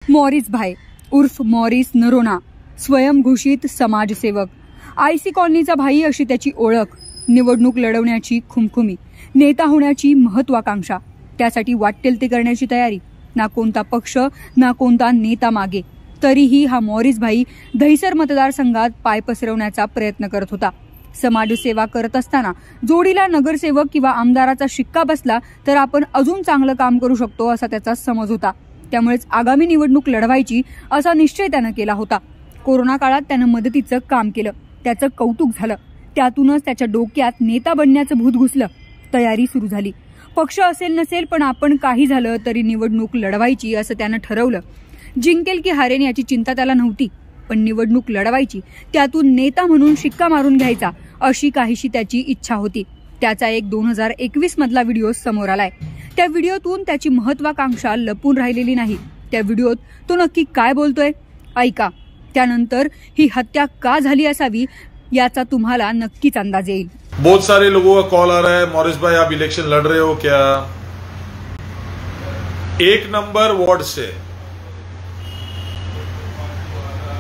Morris भाई उर्फ Morris Noronha, स्वयंघोषित समाजसेवक, आयसी कॉलनीचा भाई अशी त्याची ओळख, निवडणूक लढवण्याची खुमखुमी, नेता होण्याची महत्वाकांक्षा, त्यासाठी वाटेल ते करण्याची तयारी, ना कोणता पक्ष ना कोणता नेता मागे, तरीही हा मॉरिस भाई दहिसर मतदारसंघात पाय पसरवण्याचा प्रयत्न करत होता। समाजसेवा करत असताना जोडीला नगरसेवक किंवा आमदाराचा शिक्का बसला तर आपण अजून चांगलं काम करू शकतो असा त्याचा समज होता। त्यामुळेच आगामी निवडणूक लढवायची असा निश्चय त्यानं केला होता। कोरोना काळात त्यानं मदतीचं काम केलं, त्याचं कौतुक झालं, त्यातूनच त्याच्या डोक्यात नेता बनण्याचं भूत घुसलं। तयारी सुरू झाली। पक्ष असेल नसेल पण आपण काही झालं तरी निवडणूक लढवायची असं त्यानं ठरवलं। जिंकेल की हारेन याची चिंता त्याला नव्हती, पण निवडणूक लढवायची, त्यातून नेता म्हणून शिक्का मारून घ्यायचा अशी काहीशी त्याची इच्छा होती। त्याचा एक 2021 मधला व्हिडिओ समोर आलाय। त्या व्हिडिओतून त्याची महत्वाकांक्षा लपून राहिलेली नाही। त्या व्हिडिओत तो नक्की काय बोलतोय ऐका। त्यानंतर ही हत्या का झाली असावी याचा तुम्हाला नक्कीच अंदाज येईल। बहुत सारे लोगों का कॉल आ रहा है, मॉरिस भाई आप इलेक्शन लड़ रहे हो क्या? 1 नंबर वार्ड से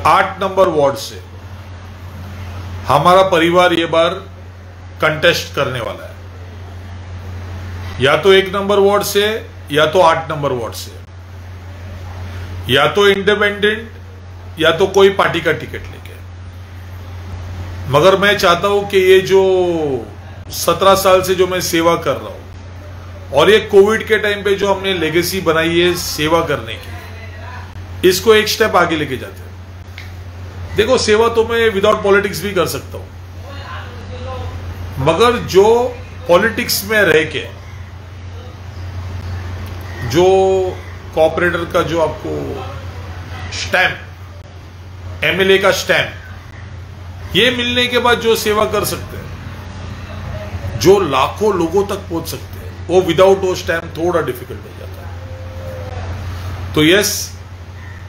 8 नंबर वार्ड से हमारा परिवार ये बार कंटेस्ट करने वाला है, या तो 1 नंबर वार्ड से या तो 8 नंबर वार्ड से, या तो इंडिपेंडेंट या तो कोई पार्टी का टिकट लेके। मगर मैं चाहता हूं कि ये जो 17 साल से जो मैं सेवा कर रहा हूं और ये कोविड के टाइम पे जो हमने लेगेसी बनाई है सेवा करने की, इसको एक स्टेप आगे लेके जाते हैं। देखो, सेवा तो मैं विदाउट पॉलिटिक्स भी कर सकता हूं, मगर जो पॉलिटिक्स में रह के जो कॉर्पोरेटर का जो आपको स्टैंप, एमएलए का स्टैंप, ये मिलने के बाद जो सेवा कर सकते हैं, जो लाखों लोगों तक पहुंच सकते हैं, वो विदाउट वो स्टैंप थोड़ा डिफिकल्ट हो जाता है। तो यस,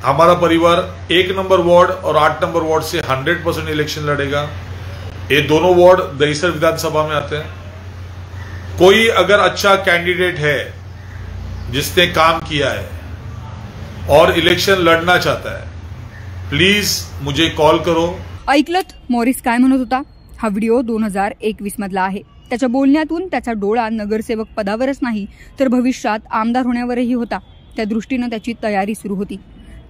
हमारा परिवार 1 नंबर वार्ड और 8 नंबर वार्ड से 100% इलेक्शन लड़ेगा। ये दोनों वार्ड दहिसर विधानसभा में आते हैं। कोई अगर अच्छा कैंडिडेट है जिसने काम किया है और इलेक्शन लड़ना चाहता है, प्लीज मुझे कॉल करो। ऐकलत मॉरिस काय म्हणत होता? हा व्हिडिओ 2021 मधला आहे। त्याच्या बोलण्यातून त्याचा डोळा नगरसेवक पदावरच नाही तर भविष्यात आमदार होण्यावरही होता। त्या दृष्टीने त्याची तयारी सुरू होती।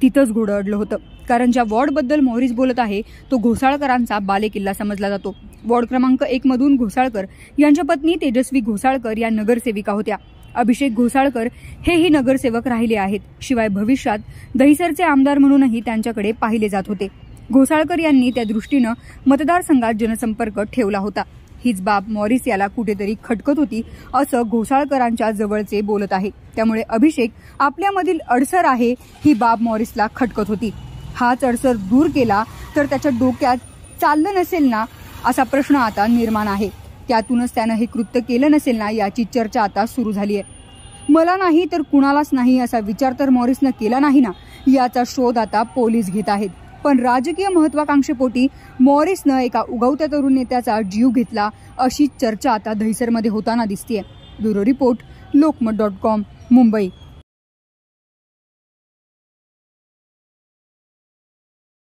तिथंच घोडं अडलं होतं, कारण ज्या वॉर्डबद्दल मॉरिस बोलत आहे तो घोसाळकरांचा बालेकिल्ला समजला जातो। वॉर्ड क्रमांक 1 मधून घोसाळकर यांच्या पत्नी तेजस्वी घोसाळकर या नगरसेविका होत्या। अभिषेक घोसाळकर हेही नगरसेवक राहिले आहेत। शिवाय भविष्यात दहिसरचे आमदार म्हणूनही त्यांच्याकडे पाहिले जात होते। घोसाळकर यांनी त्या दृष्टीनं मतदारसंघात जनसंपर्क ठेवला होता। हीच बाब मॉरिस याला कुठेतरी खटकत होती असं घोसाळकरांच्या जवळचे बोलत आहे। त्यामुळे अभिषेक आपल्यामधील अडसर आहे ही बाब मॉरिसला खटकत होती। हाच अडसर दूर केला तर त्याच्या डोक्यात चाललं नसेल ना असा प्रश्न आता निर्माण आहे। त्यातूनच त्यानं हे कृत्य केलं नसेल ना याची चर्चा आता सुरू झाली आहे। मला नाही तर कुणालाच नाही असा विचार तर मॉरिसनं केला नाही ना याचा शोध आता पोलीस घेत आहेत। पण राजकीय महत्वाकांक्षेपोटी मॉरिसनं एका उगवत्या तरुण नेत्याचा जीव घेतला अशी चर्चा आता दहिसरमध्ये होताना दिसतेय। Bureau report, Lokmat dot com, Mumbai.